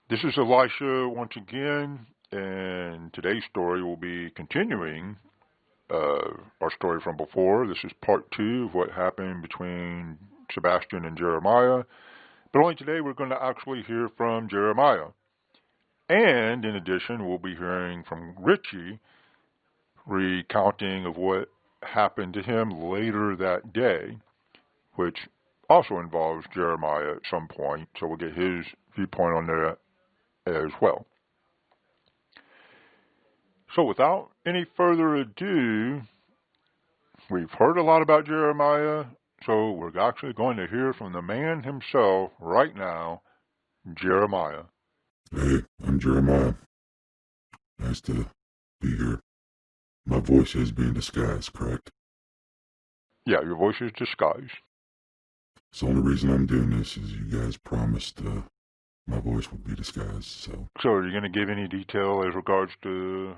This is Elisha once again, and today's story will be continuing our story from before. This is part 2 of what happened between Sebastian and Jeremiah, but only today we're going to actually hear from Jeremiah. And in addition, we'll be hearing from Richie, recounting of what happened to him later that day, which also involves Jeremiah at some point, so we'll get his viewpoint on that as well. So without any further ado, we've heard a lot about Jeremiah, so we're actually going to hear from the man himself right now, Jeremiah. Hey, I'm Jeremiah. Nice to be here. My voice is being disguised, correct? Yeah, your voice is disguised. So the only reason I'm doing this is you guys promised my voice would be disguised, so... So are you going to give any detail as regards to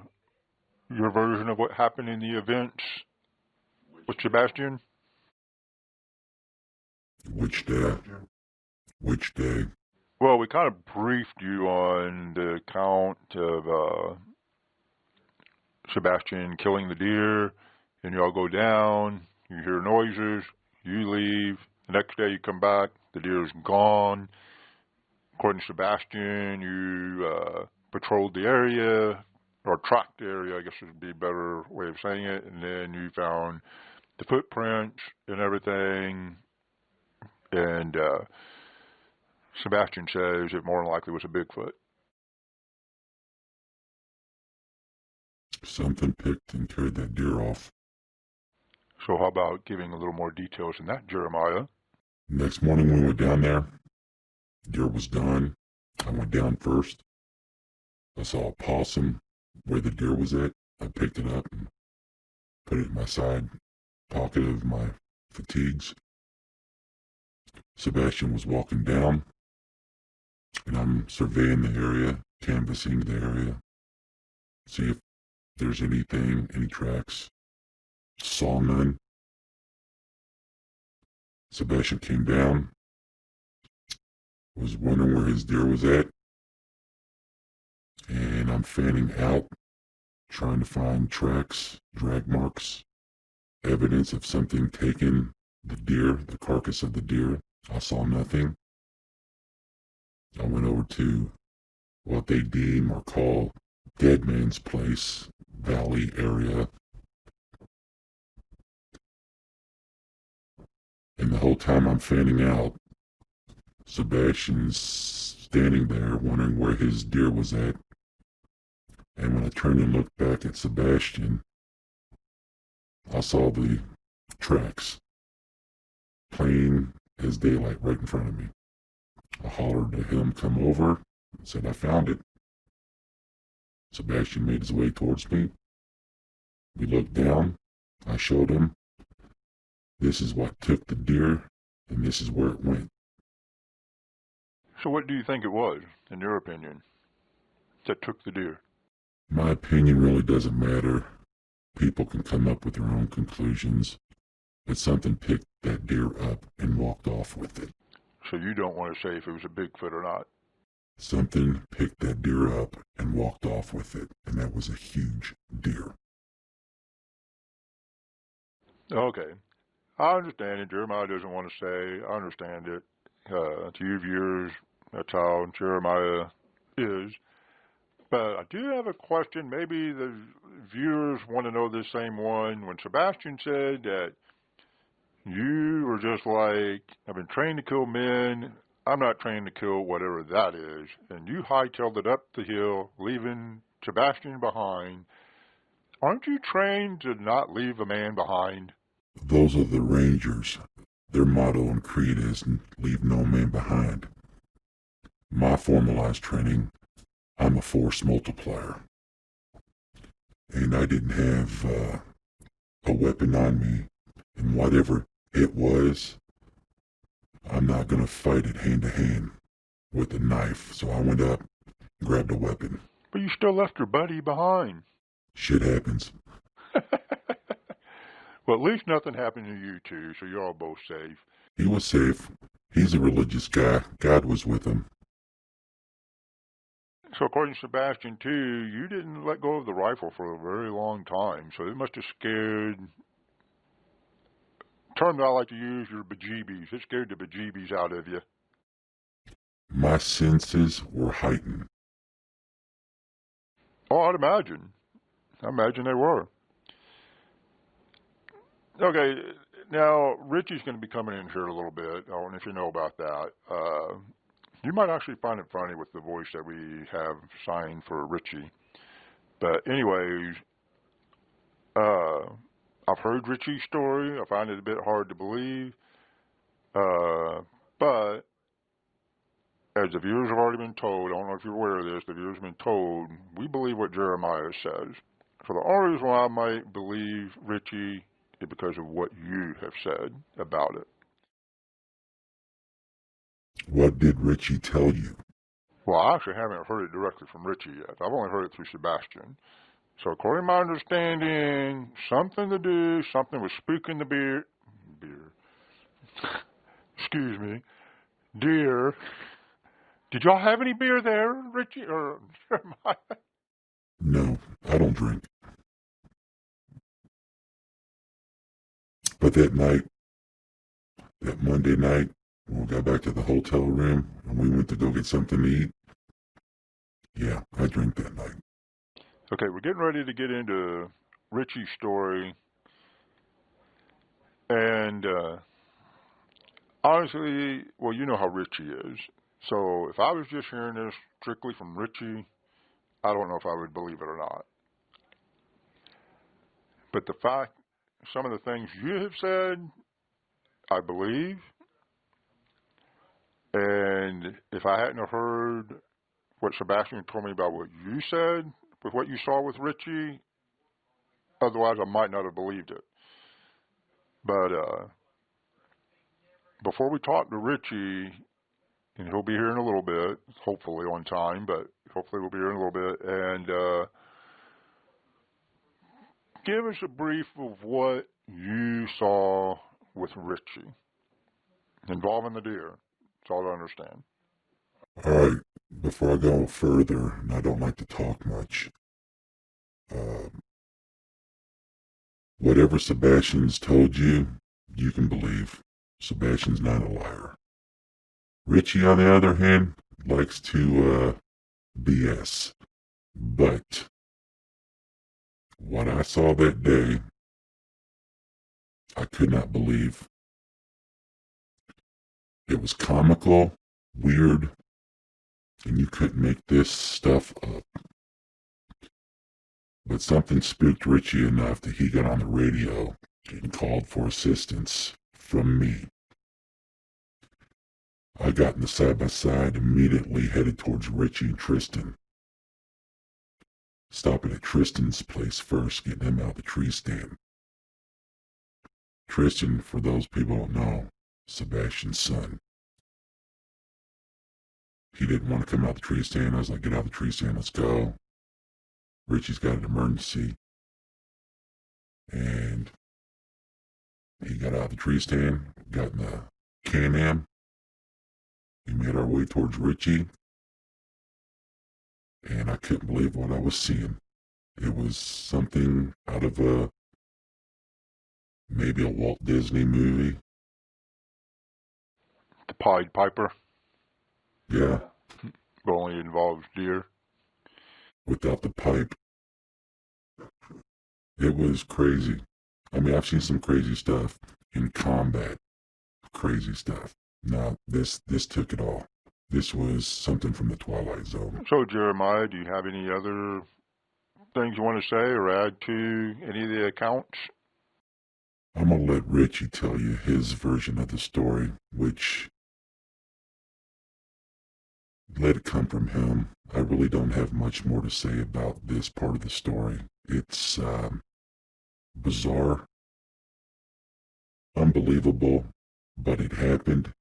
your version of what happened in the events with Sebastian? Which day? Which day? Well, we kind of briefed you on the account of Sebastian killing the deer, and you all go down, you hear noises, you leave, the next day you come back, the deer is gone. According to Sebastian, you patrolled the area, or tracked the area, I guess would be a better way of saying it, and then you found the footprints and everything, and Sebastian says it more than likely was a Bigfoot. Something picked and carried that deer off. So how about giving a little more details than that, Jeremiah? Next morning when we went down there, deer was gone. I went down first. I saw a possum where the deer was at. I picked it up and put it in my side pocket of my fatigues. Sebastian was walking down, and I'm surveying the area, canvassing the area, see if there's anything, any tracks. Saw none. Sebastian came down, was wondering where his deer was at, and I'm fanning out, trying to find tracks, drag marks, evidence of something taking the deer, the carcass of the deer. I saw nothing. I went over to what they deem or call Dead Man's Place, Valley area. And the whole time I'm fanning out, Sebastian's standing there wondering where his deer was at. And when I turned and looked back at Sebastian, I saw the tracks, plain as daylight right in front of me. I hollered to him, come over, and said I found it. Sebastian made his way towards me. We looked down. I showed him, this is what took the deer, and this is where it went. So what do you think it was, in your opinion, that took the deer? My opinion really doesn't matter. People can come up with their own conclusions, but something picked that deer up and walked off with it. So you don't want to say if it was a Bigfoot or not? Something picked that deer up and walked off with it, and that was a huge deer. Okay. I understand it. Jeremiah doesn't want to say. I understand it. To you viewers, that's how Jeremiah is. But I do have a question. Maybe the viewers want to know the same one. When Sebastian said that you were just like, I've been trained to kill men, I'm not trained to kill whatever that is, and you hightailed it up the hill, leaving Sebastian behind, aren't you trained to not leave a man behind? Those are the Rangers. Their motto and creed is leave no man behind. My formalized training, I'm a force multiplier. And I didn't have a weapon on me. And whatever it was, I'm not going to fight it hand to hand with a knife. So I went up and grabbed a weapon. But you still left your buddy behind. Shit happens. Well, at least nothing happened to you two, so you're all both safe. He was safe. He's a religious guy. God was with him. So according to Sebastian too, you didn't let go of the rifle for a very long time, so it must have scared, term that I like to use, your bejeebies. It scared the bejeebies out of you. My senses were heightened. Oh, I'd imagine. I imagine they were. Okay, now Richie's going to be coming in here a little bit. I don't know if you know about that. You might actually find it funny with the voice that we have signed for Richie. But anyways, uh, I've heard Richie's story. I find it a bit hard to believe. But as the viewers have already been told, I don't know if you're aware of this, the viewers have been told, we believe what Jeremiah says. So the only reason why I might believe Richie is because of what you have said about it. What did Richie tell you? Well, I actually haven't heard it directly from Richie yet. I've only heard it through Sebastian. So according to my understanding, something was spooking the beer, excuse me, deer. Did y'all have any beer there, Richie, or Jeremiah? No, I don't drink. But that night, that Monday night, when we got back to the hotel room and we went to go get something to eat, yeah, I drank that night. Okay, we're getting ready to get into Richie's story. And honestly, well, you know how Richie is. So if I was just hearing this strictly from Richie, I don't know if I would believe it or not. But the fact, some of the things you have said, I believe. And if I hadn't heard what Sebastian told me about what you said, with what you saw with Richie, otherwise I might not have believed it. But before we talk to Richie, and he'll be here in a little bit, hopefully on time, but hopefully we'll be here in a little bit, and give us a brief of what you saw with Richie involving the deer. That's all I understand. Alright, before I go further, and I don't like to talk much, whatever Sebastian's told you, you can believe. Sebastian's not a liar. Richie, on the other hand, likes to BS. But what I saw that day, I could not believe. It was comical, weird, and you couldn't make this stuff up. But something spooked Richie enough that he got on the radio and called for assistance from me. I got in the side-by-side, immediately headed towards Richie and Tristan. Stopping at Tristan's place first, getting him out of the tree stand. Tristan, for those people who don't know, Sebastian's son. He didn't want to come out the tree stand. I was like, get out the tree stand, let's go. Richie's got an emergency. And he got out of the tree stand, got in the Can-Am. We made our way towards Richie. And I couldn't believe what I was seeing. It was something out of maybe a Walt Disney movie. The Pied Piper. Yeah. It only involves deer. Without the pipe. It was crazy. I mean, I've seen some crazy stuff in combat. Crazy stuff. Now, this took it all. This was something from the Twilight Zone. So, Jeremiah, do you have any other things you want to say or add to any of the accounts? I'm going to let Richie tell you his version of the story, which, let it come from him. I really don't have much more to say about this part of the story. It's bizarre, unbelievable, but it happened.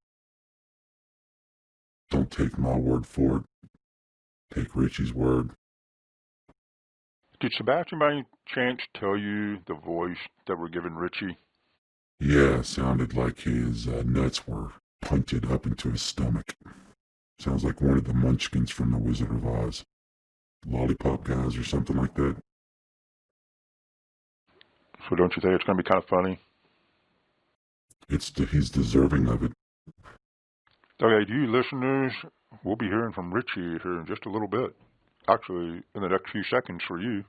Don't take my word for it. Take Richie's word. Did Sebastian by any chance tell you the voice that we're giving Richie? Yeah, sounded like his nuts were punted up into his stomach. Sounds like one of the munchkins from The Wizard of Oz. lollipop guys or something like that. So don't you think it's going to be kind of funny? He's deserving of it. Okay, you listeners, we'll be hearing from Richie here in just a little bit. Actually, in the next few seconds for you.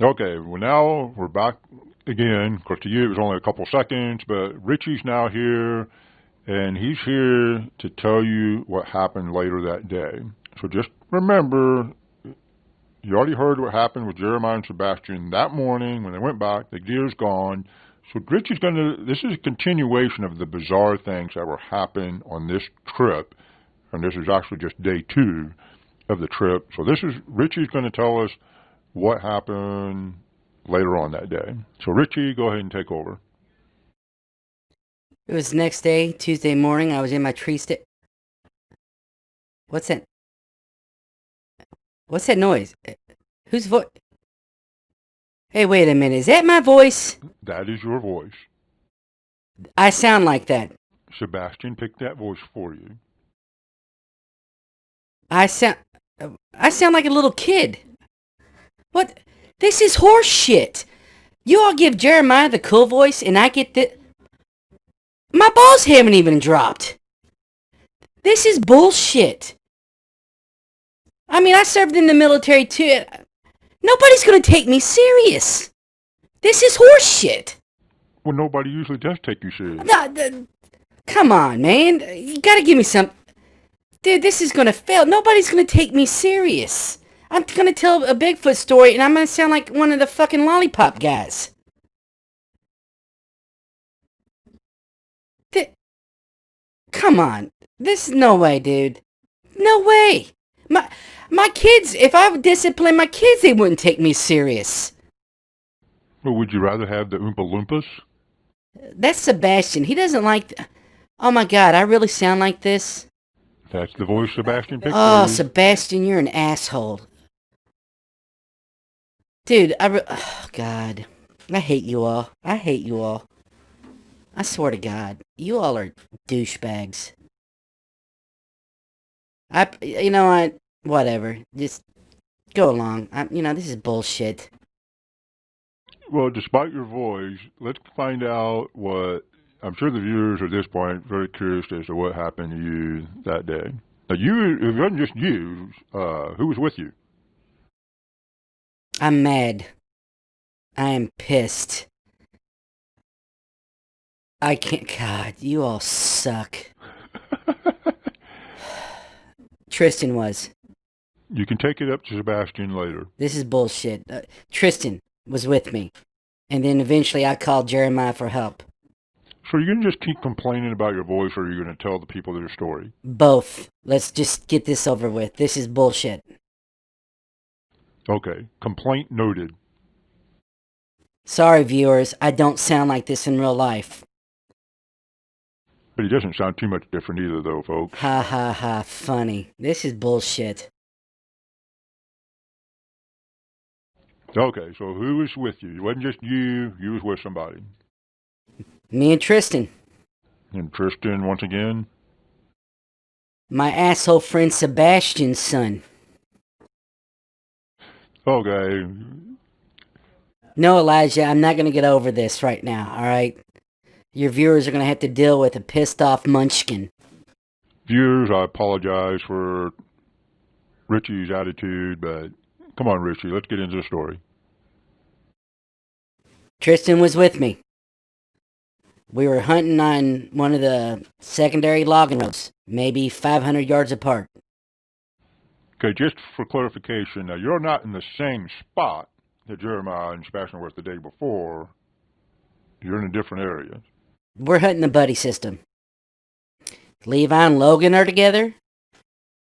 Okay, well now we're back again. Of course, to you it was only a couple seconds, but Richie's now here, and he's here to tell you what happened later that day. So just remember, you already heard what happened with Jeremiah and Sebastian that morning when they went back. The gear's gone. So Richie's this is a continuation of the bizarre things that were happening on this trip. And this is actually just day 2 of the trip. So Richie's going to tell us what happened later on that day. So Richie, go ahead and take over. It was the next day, Tuesday morning. I was in my tree stick. What's that? What's that noise? Whose voice? Hey, wait a minute. Is that my voice? That is your voice. I sound like that. Sebastian picked that voice for you. I sound like a little kid. What? This is horse shit. You all give Jeremiah the cool voice, and I get the... My balls haven't even dropped. This is bullshit. I mean, I served in the military too. Nobody's gonna take me serious. This is horse shit. Well, nobody usually does take you serious. Come on, man. You gotta give me some... Dude, this is gonna fail. Nobody's gonna take me serious. I'm gonna tell a Bigfoot story, and I'm gonna sound like one of the fucking lollipop guys. Come on. This is no way, dude. No way. My kids, if I would discipline my kids, they wouldn't take me serious. Well, would you rather have the Oompa Loompas? That's Sebastian. He doesn't like... Oh my god, I really sound like this? That's the voice Sebastian picked. Oh, Sebastian, you're an asshole. Dude, oh god. I hate you all. I hate you all. I swear to god. You all are douchebags. You know what? Whatever. Just go along. This is bullshit. Well, despite your voice, let's find out what... I'm sure the viewers at this point very curious as to what happened to you that day. Now, it wasn't just you. Who was with you? I'm mad. I am pissed. I can't... God, you all suck. Tristan was. You can take it up to Sebastian later. This is bullshit. Tristan was with me. And then eventually I called Jeremiah for help. So you're going to just keep complaining about your voice, or are you going to tell the people your story? Both. Let's just get this over with. This is bullshit. Okay. Complaint noted. Sorry, viewers. I don't sound like this in real life. But he doesn't sound too much different either, though, folks. Ha ha ha. Funny. This is bullshit. Okay, so who was with you? It wasn't just you. You was with somebody. Me and Tristan. And Tristan, once again? My asshole friend Sebastian's son. Okay. No, Elijah, I'm not going to get over this right now, alright? Your viewers are going to have to deal with a pissed off munchkin. Viewers, I apologize for Richie's attitude, but come on, Richie, let's get into the story. Tristan was with me. We were hunting on one of the secondary logging roads, maybe 500 yards apart. Okay, just for clarification, now you're not in the same spot that Jeremiah and Sebastian were the day before. You're in a different area. We're hunting the buddy system. Levi and Logan are together.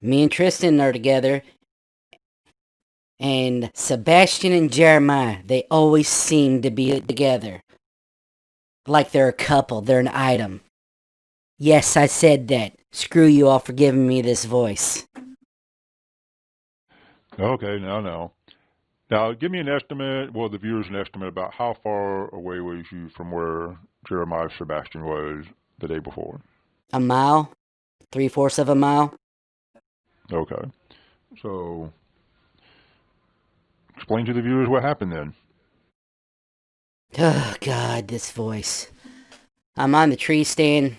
Me and Tristan are together. And Sebastian and Jeremiah, they always seem to be together. Like they're a couple, they're an item. Yes, I said that. Screw you all for giving me this voice. Okay, now. Now, give me an estimate, the viewers an estimate about how far away was you from where Jeremiah Sebastian was the day before? A mile? 3/4 of a mile? Okay. So, Explain to the viewers what happened then. Oh, God, this voice. I'm on the tree stand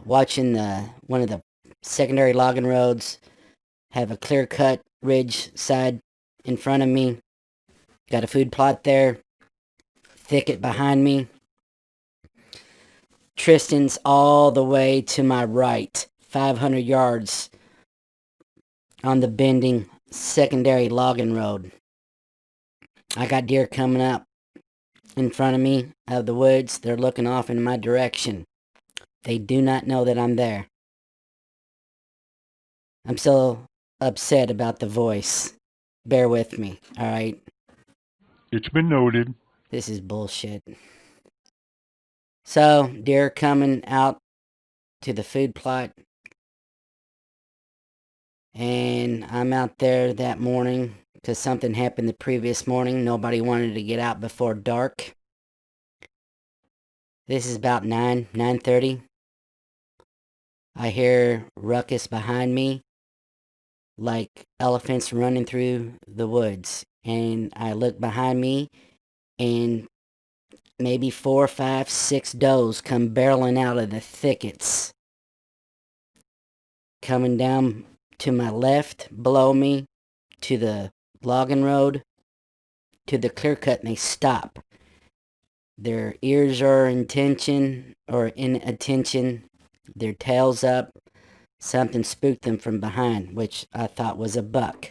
watching one of the secondary logging roads have a clear-cut ridge side in front of me. Got a food plot there. Thicket behind me. Tristan's all the way to my right, 500 yards on the bending secondary logging road. I got deer coming up in front of me out of the woods. They're looking off in my direction. They do not know that I'm there. I'm still upset about the voice. Bear with me, alright? It's been noted. This is bullshit. So, deer coming out to the food plot. And I'm out there that morning because something happened the previous morning. Nobody wanted to get out before dark. This is about 9:30. I hear ruckus behind me, like elephants running through the woods. And I look behind me, and maybe 4, 5, 6 does come barreling out of the thickets. Coming down to my left, below me, to the logging road, to the clear cut, and they stop. Their ears are in attention, their tails up. Something spooked them from behind, which I thought was a buck.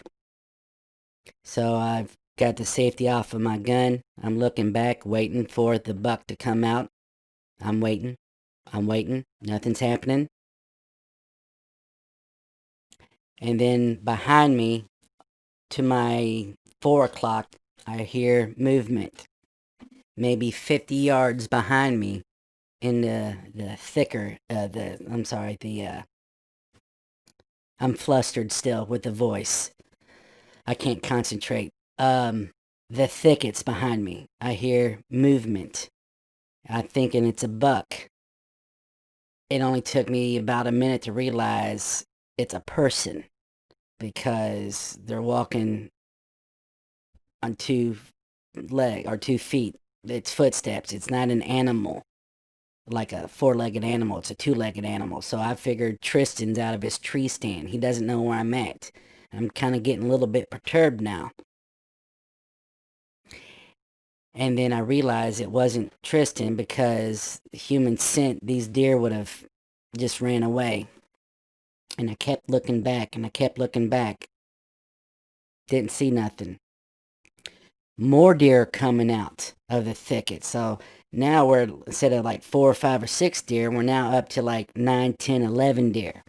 So I've got the safety off of my gun. I'm looking back, waiting for the buck to come out. I'm waiting. Nothing's happening. And then behind me, to my 4 o'clock, I hear movement. Maybe 50 yards behind me in the thicker, I'm flustered still with the voice. I can't concentrate. The thickets behind me. I hear movement. I'm thinking it's a buck. It only took me about a minute to realize it's a person because they're walking on 2 feet. It's footsteps. It's not an animal, like a 4-legged animal. It's a 2-legged animal. So I figured Tristan's out of his tree stand. He doesn't know where I'm at. I'm kind of getting a little bit perturbed now. And then I realized it wasn't Tristan because human scent, these deer would have just ran away. And I kept looking back and I kept looking back. Didn't see nothing. More deer coming out of the thicket. So now we're, instead of like 4 or 5 or 6 deer, we're now up to like 9, 10, 11 deer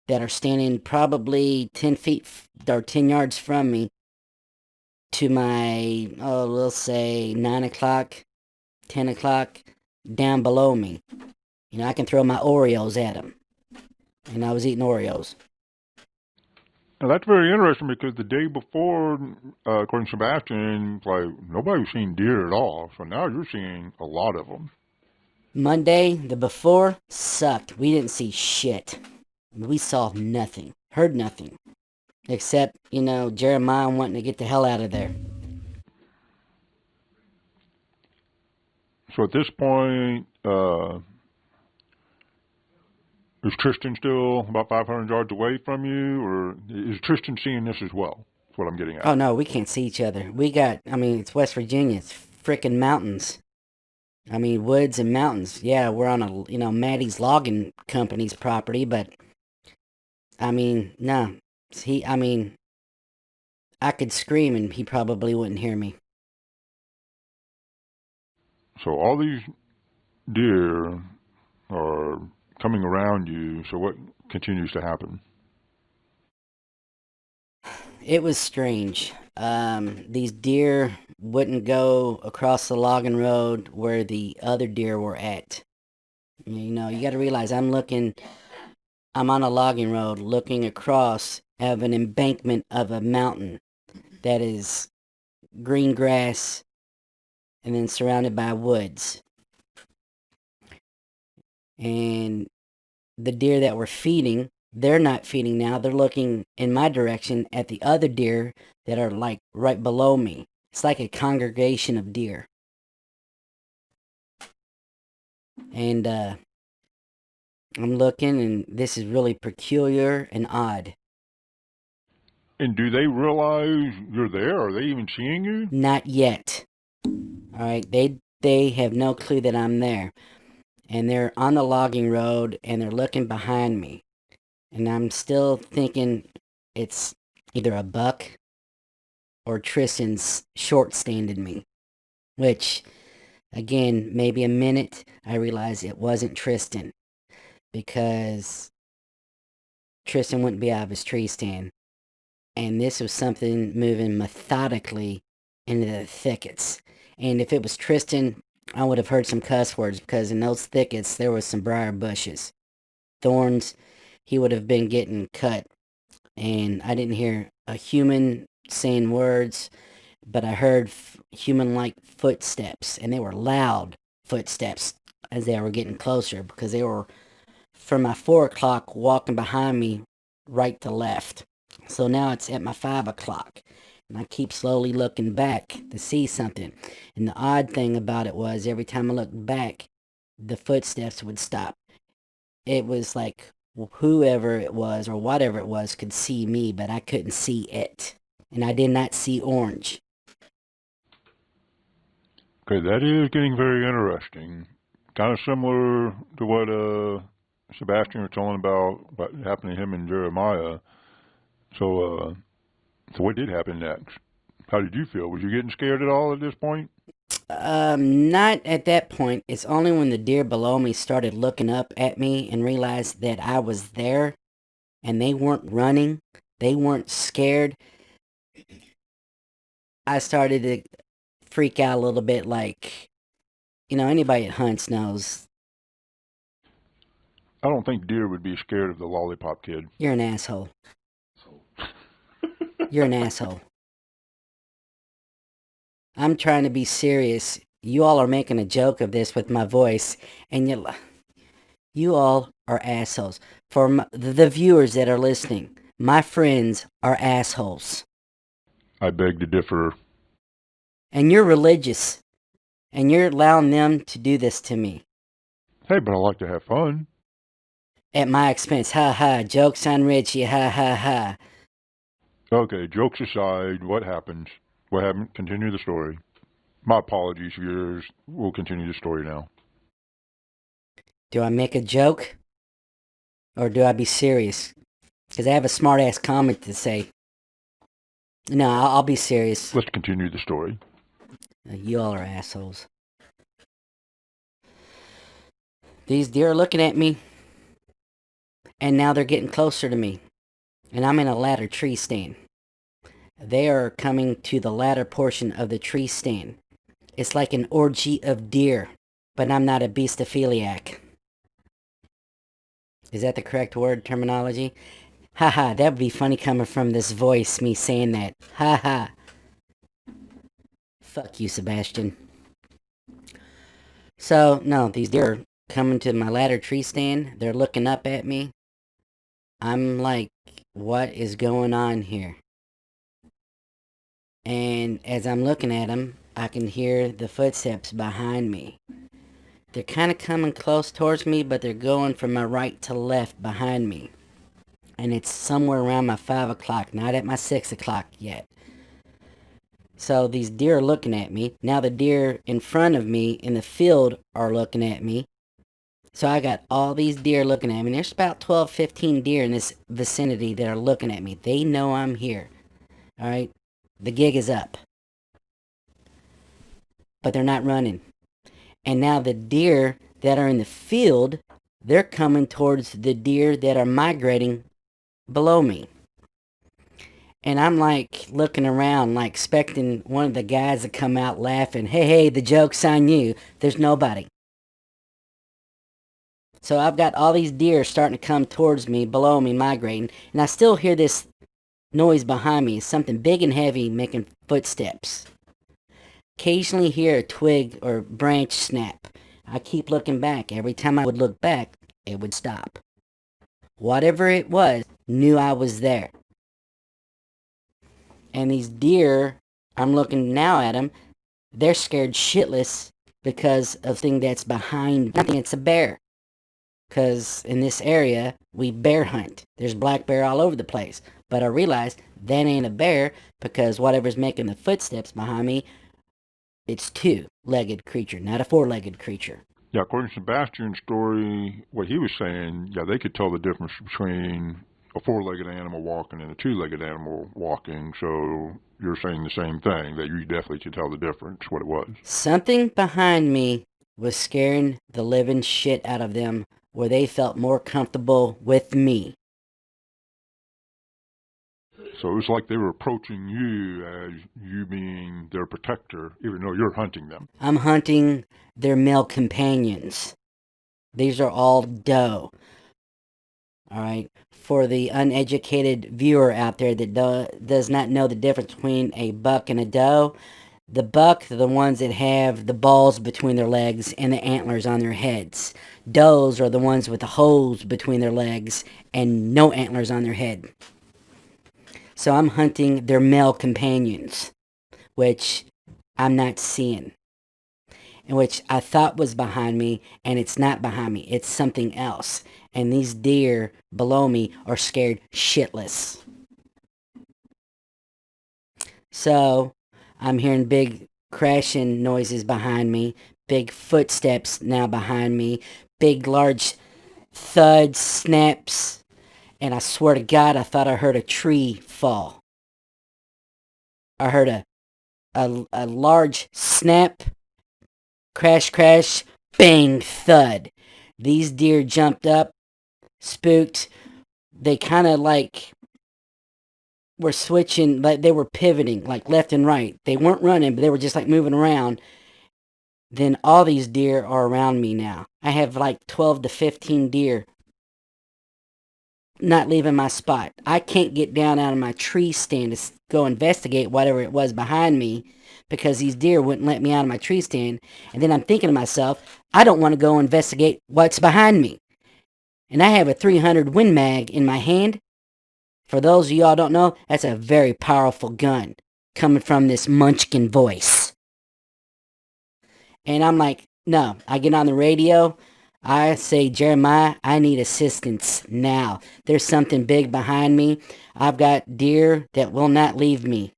that are standing probably 10 feet or 10 yards from me to my, we'll say 9 o'clock, 10 o'clock, down below me. You know, I can throw my Oreos at them. And I was eating Oreos. Now that's very interesting because the day before, according to Sebastian, like nobody was seeing deer at all. So now you're seeing a lot of them. Monday, the before, sucked. We didn't see shit. We saw nothing. Heard nothing. Except, Jeremiah wanting to get the hell out of there. So at this point, is Tristan still about 500 yards away from you, or is Tristan seeing this as well? That's what I'm getting at. Oh, no, we can't see each other. It's West Virginia. It's frickin' mountains. Woods and mountains. Yeah, we're on Maddie's logging company's property, but, no. I could scream and he probably wouldn't hear me. So all these deer are coming around you, so what continues to happen? It was strange. These deer wouldn't go across the logging road where the other deer were at. You gotta realize I'm on a logging road looking across of an embankment of a mountain that is green grass and then surrounded by woods. And the deer that were feeding they're not feeding now. They're looking in my direction at the other deer that are like right below me. It's like a congregation of deer. And I'm looking, and this is really peculiar and odd. And do they realize you're there? Are they even seeing you? Not yet. All right, they have no clue that I'm there, and they're on the logging road, and they're looking behind me, and I'm still thinking it's either a buck or Tristan's short-standing me, which, again, maybe a minute, I realized it wasn't Tristan, because Tristan wouldn't be out of his tree stand. And this was something moving methodically into the thickets. And if it was Tristan, I would have heard some cuss words, because in those thickets there was some briar bushes. Thorns, he would have been getting cut. And I didn't hear a human saying words, but I heard human-like footsteps, and they were loud footsteps as they were getting closer, because they were from my 4 o'clock walking behind me right to left. So now it's at my 5 o'clock, and I keep slowly looking back to see something. And the odd thing about it was every time I looked back, the footsteps would stop. It was like whoever it was or whatever it was could see me, but I couldn't see it. And I did not see orange. Okay, that is getting very interesting. Kind of similar to what Sebastian was telling about what happened to him and Jeremiah. So what did happen next? How did you feel? Was you getting scared at all at this point? Not at that point. It's only when the deer below me started looking up at me and realized that I was there, and they weren't running, they weren't scared. I started to freak out a little bit, like, anybody that hunts knows I don't think deer would be scared of the lollipop kid. you're an asshole. You're an asshole. I'm trying to be serious. You all are making a joke of this with my voice, and you all are assholes. For the viewers that are listening, my friends are assholes. I beg to differ. And you're religious, and you're allowing them to do this to me. Hey, but I like to have fun. At my expense, ha ha, joke's on Richie, ha ha ha. Okay, jokes aside, what happens? What happened? Continue the story. My apologies, viewers. We'll continue the story now. Do I make a joke? Or do I be serious? Because I have a smart-ass comment to say. No, I'll be serious. Let's continue the story. You all are assholes. These deer are looking at me, and now they're getting closer to me, and I'm in a ladder tree stand. They are coming to the latter portion of the tree stand. It's like an orgy of deer, but I'm not a beastophiliac. Is that the correct word terminology? Haha, that would be funny coming from this voice, me saying that. Haha. Fuck you, Sebastian. So, no, these deer are coming to my ladder tree stand. They're looking up at me. I'm like, what is going on here? And as I'm looking at them, I can hear the footsteps behind me. They're kind of coming close towards me, but they're going from my right to left behind me. And it's somewhere around my 5 o'clock, not at my 6 o'clock yet. So these deer are looking at me. Now the deer in front of me in the field are looking at me. So I got all these deer looking at me. There's about 12, 15 deer in this vicinity that are looking at me. They know I'm here. All right? The gig is up. But they're not running. And now the deer that are in the field, they're coming towards the deer that are migrating below me. And I'm like looking around, like expecting one of the guys to come out laughing. Hey, the joke's on you. There's nobody. So I've got all these deer starting to come towards me, below me, migrating. And I still hear this noise behind me. Something big and heavy making footsteps. Occasionally hear a twig or branch snap. I keep looking back. Every time I would look back, it would stop. whatever it was, knew I was there. And these deer, I'm looking now at them, they're scared shitless because of the thing that's behind me. I think it's a bear. Because in this area, we bear hunt. There's black bear all over the place. But I realized that ain't a bear because whatever's making the footsteps behind me, it's two-legged creature, not a four-legged creature. Yeah, according to Sebastian's story, what he was saying, yeah, they could tell the difference between a four-legged animal walking and a two-legged animal walking. So you're saying the same thing, that you definitely could tell the difference, what it was. Something behind me was scaring the living shit out of them where they felt more comfortable with me. So it was like they were approaching you as you being their protector, even though you're hunting them. I'm hunting their male companions. These are all doe. Alright, for the uneducated viewer out there that does not know the difference between a buck and a doe, the buck are the ones that have the balls between their legs and the antlers on their heads. Does are the ones with the holes between their legs and no antlers on their head. So I'm hunting their male companions, which I'm not seeing. And which I thought was behind me, and it's not behind me. It's something else. And these deer below me are scared shitless. So I'm hearing big crashing noises behind me, big footsteps now behind me, big large thuds, snaps, and I swear to God, I thought I heard a tree fall. I heard a large snap, crash, crash, bang, thud. These deer jumped up, spooked. They kind of like were switching, like they were pivoting, like left and right. They weren't running, but they were just like moving around. Then all these deer are around me now. I have like 12 to 15 deer not leaving my spot. I can't get down out of my tree stand to go investigate whatever it was behind me because these deer wouldn't let me out of my tree stand. And then I'm thinking to myself, I don't want to go investigate what's behind me. And I have a 300 Win Mag in my hand. For those of y'all don't know, that's a very powerful gun coming from this munchkin voice. And I'm like, no. I get on the radio. I say, Jeremiah, I need assistance now. There's something big behind me. I've got deer that will not leave me.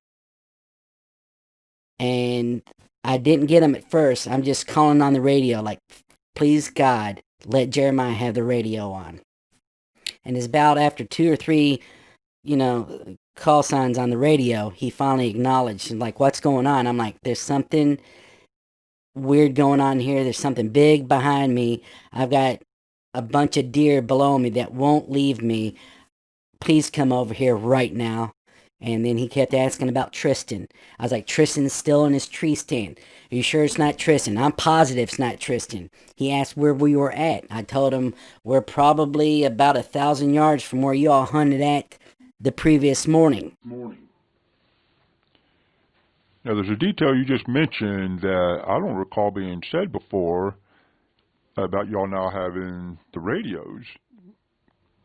And I didn't get them at first. I'm just calling on the radio like, please, God, let Jeremiah have the radio on. And it's about after 2 or 3, call signs on the radio, he finally acknowledged, and like, what's going on? I'm like, there's something weird going on here. There's something big behind me. I've got a bunch of deer below me that won't leave me. Please come over here right now. And then he kept asking about Tristan. I was like, Tristan's still in his tree stand. Are you sure it's not Tristan? I'm positive it's not Tristan. He asked where we were at. I told him we're probably about 1,000 yards from where you all hunted at the previous morning. Now, there's a detail you just mentioned that I don't recall being said before about y'all now having the radios.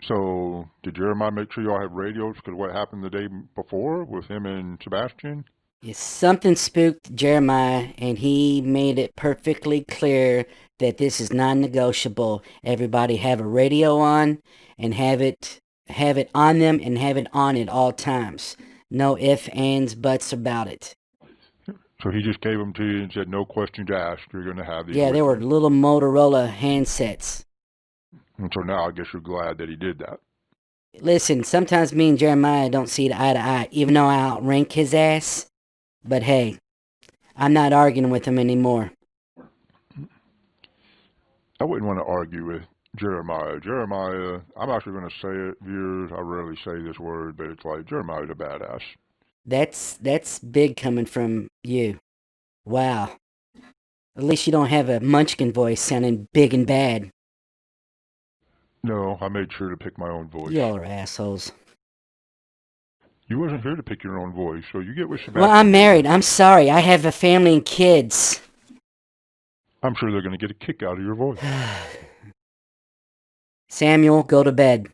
So, did Jeremiah make sure y'all have radios because what happened the day before with him and Sebastian? Something spooked Jeremiah, and he made it perfectly clear that this is non-negotiable. Everybody have a radio on and have it on them and have it on at all times. No ifs, ands, buts about it. So he just gave them to you and said, no questions asked, you're going to have these. Yeah, they were little Motorola handsets. And so now I guess you're glad that he did that. Listen, sometimes me and Jeremiah don't see eye to eye, even though I outrank his ass. But hey, I'm not arguing with him anymore. I wouldn't want to argue with Jeremiah. Jeremiah, I'm actually going to say it, viewers. I rarely say this word, but it's like Jeremiah's a badass. That's big coming from you. Wow. At least you don't have a munchkin voice sounding big and bad. No, I made sure to pick my own voice. Y'all are assholes. You wasn't here to pick your own voice, so you get with Sebastian. Well, I'm married. I'm sorry. I have a family and kids. I'm sure they're going to get a kick out of your voice. Samuel, go to bed.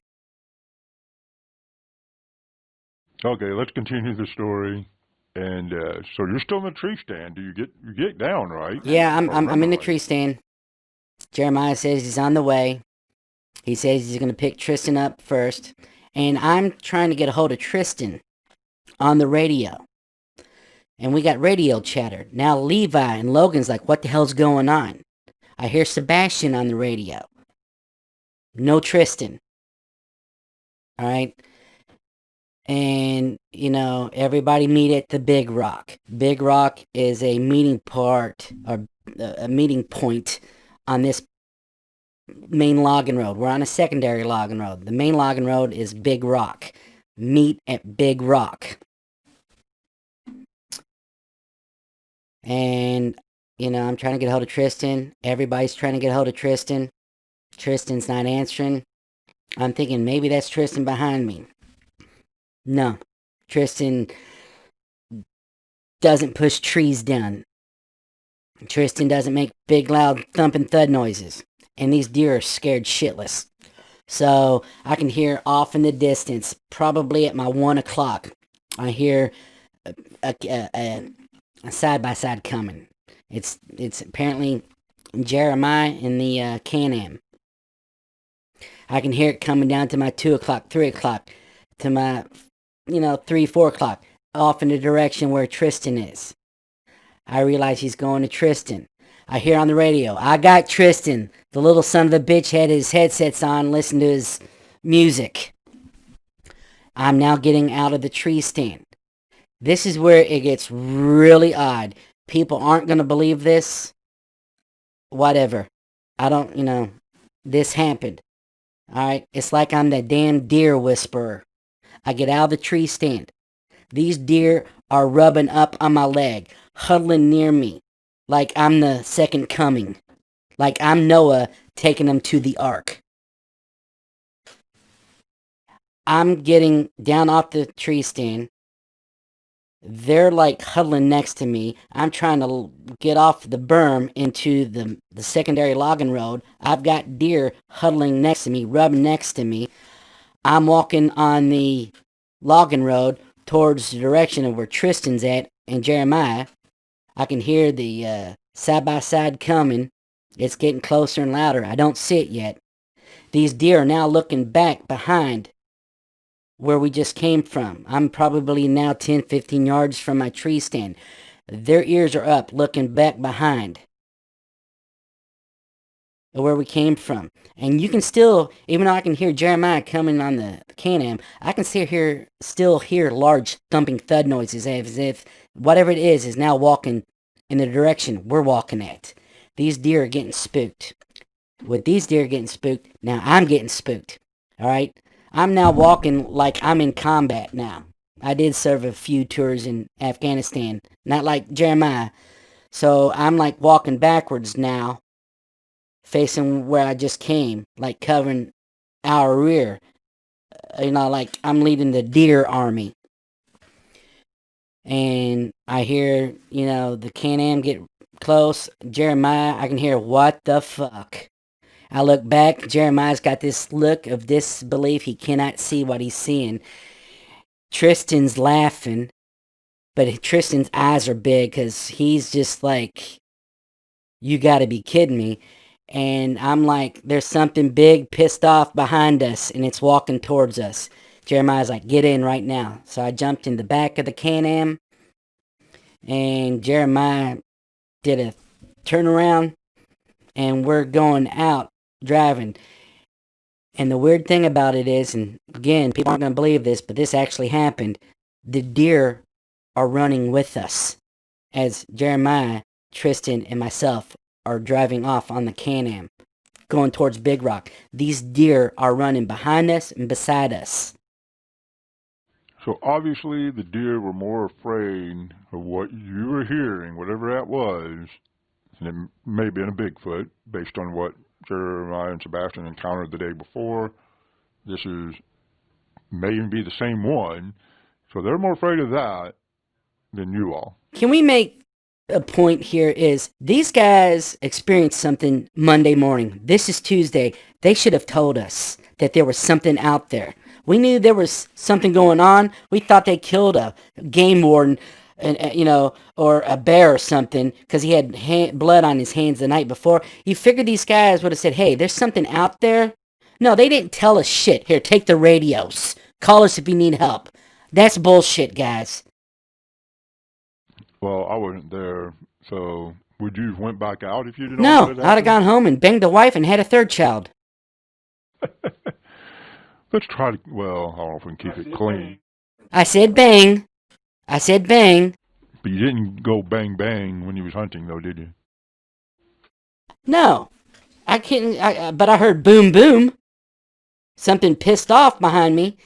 Okay, let's continue the story. And so you're still in the tree stand. Do you get down, right? Yeah, If I I'm remember in the right. tree stand. Jeremiah says he's on the way. He says he's gonna pick Tristan up first, and I'm trying to get a hold of Tristan on the radio. And we got radio chatter. Now Levi and Logan's like, what the hell's going on? I hear Sebastian on the radio. No Tristan. All right. And, everybody meet at the Big Rock. Big Rock is a meeting part, or a meeting point on this main logging road. We're on a secondary logging road. The main logging road is Big Rock. Meet at Big Rock. And, I'm trying to get a hold of Tristan. Everybody's trying to get a hold of Tristan. Tristan's not answering. I'm thinking maybe that's Tristan behind me. No. Tristan doesn't push trees down. Tristan doesn't make big, loud, thumping thud noises. And these deer are scared shitless. So I can hear off in the distance, probably at my 1 o'clock, I hear a side-by-side coming. It's apparently Jeremiah in the Can-Am. I can hear it coming down to my 2 o'clock, 3 o'clock, to my, 3, 4 o'clock, off in the direction where Tristan is. I realize he's going to Tristan. I hear on the radio, I got Tristan. The little son of a bitch had his headsets on, listening to his music. I'm now getting out of the tree stand. This is where it gets really odd. People aren't going to believe this. Whatever. I don't, this happened. Alright? It's like I'm that damn deer whisperer. I get out of the tree stand. These deer are rubbing up on my leg, huddling near me, like I'm the second coming. Like I'm Noah taking them to the ark. I'm getting down off the tree stand. They're like huddling next to me. I'm trying to get off the berm into the secondary logging road. I've got deer huddling next to me, rubbing next to me. I'm walking on the logging road towards the direction of where Tristan's at and Jeremiah. I can hear the side-by-side coming. It's getting closer and louder. I don't see it yet. These deer are now looking back behind where we just came from. I'm probably now 10, 15 yards from my tree stand. Their ears are up, looking back behind where we came from. And you can still, even though I can hear Jeremiah coming on the Can-Am, I can still hear large thumping thud noises as if whatever it is now walking in the direction we're walking at. These deer are getting spooked. With these deer getting spooked, now I'm getting spooked. Alright? I'm now walking like I'm in combat now. I did serve a few tours in Afghanistan, not like Jeremiah. So I'm like walking backwards now, facing where I just came, like covering our rear. Like I'm leading the deer army. And I hear, the Can-Am get close. Jeremiah, I can hear, what the fuck? I look back. Jeremiah's got this look of disbelief. He cannot see what he's seeing. Tristan's laughing, but Tristan's eyes are big because he's just like, you gotta be kidding me. And I'm like, there's something big pissed off behind us, and it's walking towards us. Jeremiah's like, get in right now. So I jumped in the back of the Can-Am, and Jeremiah did a turnaround, and we're going out driving. And the weird thing about it is, and again, people aren't going to believe this, but this actually happened. The deer are running with us as Jeremiah, Tristan, and myself are driving off on the Can-Am, going towards Big Rock. These deer are running behind us and beside us. So obviously the deer were more afraid of what you were hearing, whatever that was, and it may have been a Bigfoot, based on what Jeremiah and Sebastian encountered the day before. This may even be the same one. So they're more afraid of that than you all. Can we make a point here is these guys experienced something Monday morning. This is Tuesday. They should have told us that there was something out there. We knew there was something going on. We thought they killed a game warden, and or a bear or something, because he had blood on his hands the night before. You figured these guys would have said, hey, there's something out there. No, they didn't tell us shit. Here, take the radios. Call us if you need help. That's bullshit, guys. Well, I wasn't there, so would you have went back out if you didn't know No, what had I'd have gone home and banged a wife and had a third child. happened? Let's try to, well, I don't know if we can keep it clean. I said bang. I said bang. But you didn't go bang bang when you was hunting, though, did you? No, I couldn't. But I heard boom boom. Something pissed off behind me.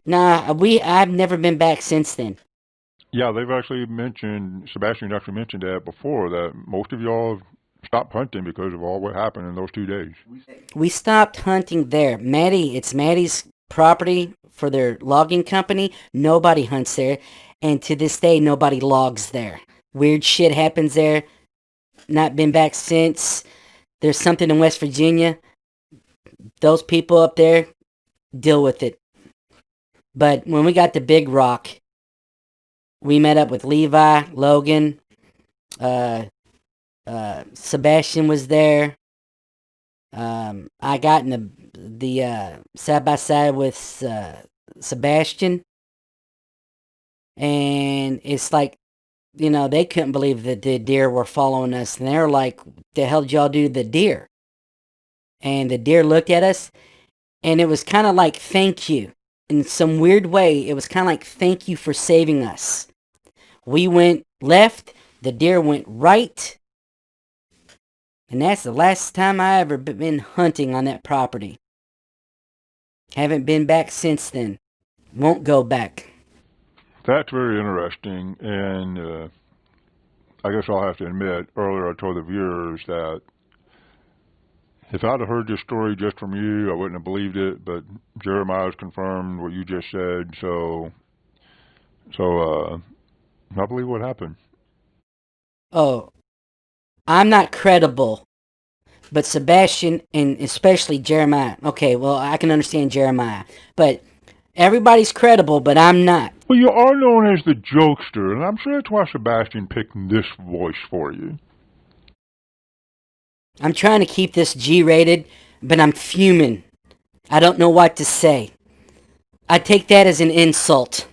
Nah, I've never been back since then. Yeah, they've actually mentioned, Sebastian actually mentioned that before, that most of y'all stopped hunting because of all what happened in those 2 days. We stopped hunting there. It's Maddie's property for their logging company. Nobody hunts there. And to this day, nobody logs there. Weird shit happens there. Not been back since. There's something in West Virginia. Those people up there deal with it. But when we got to Big Rock, we met up with Levi, Logan, Sebastian was there. I got in the side by side with Sebastian, and it's like, they couldn't believe that the deer were following us, and they're like, "The hell did y'all do to the deer?" And the deer looked at us, and it was kind of like, "Thank you." In some weird way, it was kind of like, "Thank you for saving us." We went left, the deer went right. And that's the last time I ever been hunting on that property. Haven't been back since then. Won't go back. That's very interesting, and I guess I'll have to admit, earlier I told the viewers that if I'd have heard this story just from you, I wouldn't have believed it, but Jeremiah's confirmed what you just said, so I believe what happened. Oh, I'm not credible. But Sebastian, and especially Jeremiah. Okay, well, I can understand Jeremiah. But everybody's credible, but I'm not. Well, you are known as the jokester, and I'm sure that's why Sebastian picked this voice for you. I'm trying to keep this G-rated, but I'm fuming. I don't know what to say. I take that as an insult.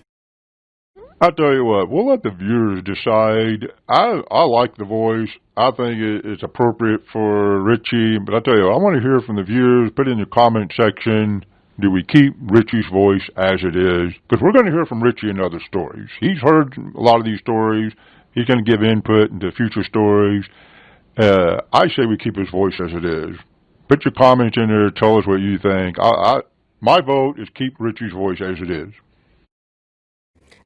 I'll tell you what, we'll let the viewers decide. I like the voice. I think it's appropriate for Richie, but I tell you, I want to hear from the viewers. Put in the comment section, do we keep Richie's voice as it is? Because we're going to hear from Richie in other stories. He's heard a lot of these stories. He's going to give input into future stories. I say we keep his voice as it is. Put your comments in there. Tell us what you think. My vote is keep Richie's voice as it is.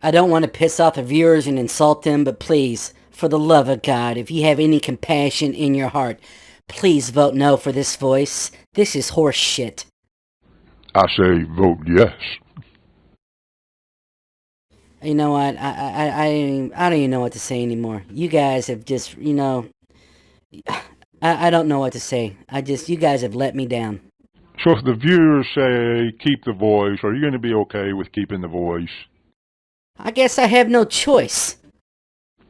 I don't want to piss off the viewers and insult them, but please, for the love of God, if you have any compassion in your heart, please vote no for this voice. This is horse shit. I say vote yes. You know what? I don't even know what to say anymore. You guys have just, I don't know what to say. You guys have let me down. So if the viewers say keep the voice, are you going to be okay with keeping the voice? I guess I have no choice.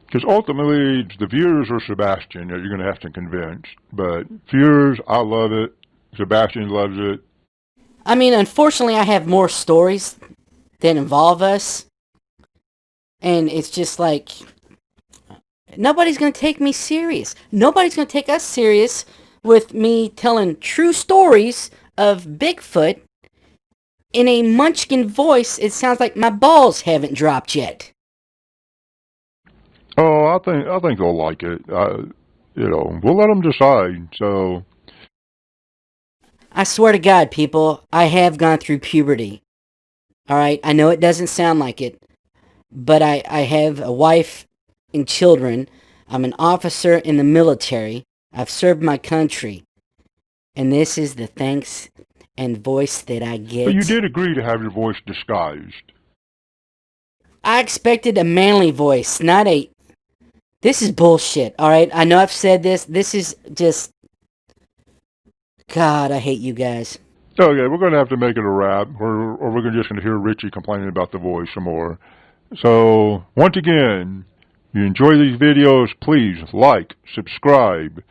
Because ultimately, it's the viewers or Sebastian that you're going to have to convince. But viewers, I love it. Sebastian loves it. I mean, unfortunately, I have more stories that involve us. And it's just like, nobody's going to take me serious. Nobody's going to take us serious with me telling true stories of Bigfoot. In a munchkin voice, it sounds like my balls haven't dropped yet. Oh, I think they'll like it. We'll let them decide. So, I swear to God, people, I have gone through puberty. Alright, I know it doesn't sound like it, but I have a wife and children. I'm an officer in the military. I've served my country. And this is the thanks and voice that I get. But you did agree to have your voice disguised. I expected a manly voice, not a... This is bullshit, alright? I know I've said this. This is just... God, I hate you guys. Okay, we're going to have to make it a wrap, or we're just going to hear Richie complaining about the voice some more. So, once again, if you enjoy these videos, please like, subscribe,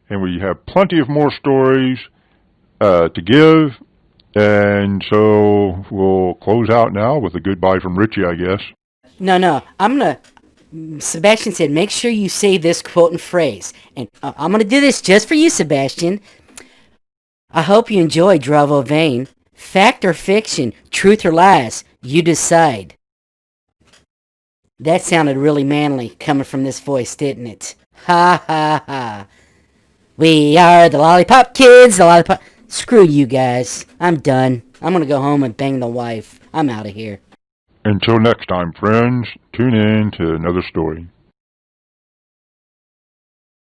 and we have plenty of more stories to give. And so we'll close out now with a goodbye from Richie, I guess. No, Sebastian said, make sure you say this quote and phrase. And I'm gonna do this just for you, Sebastian. I hope you enjoy Dravo Vane. Fact or fiction, truth or lies, you decide. That sounded really manly coming from this voice, didn't it? Ha ha ha. We are the Lollipop Kids, the Lollipop... Screw you guys. I'm done. I'm gonna go home and bang the wife. I'm out of here. Until next time, friends, tune in to another story.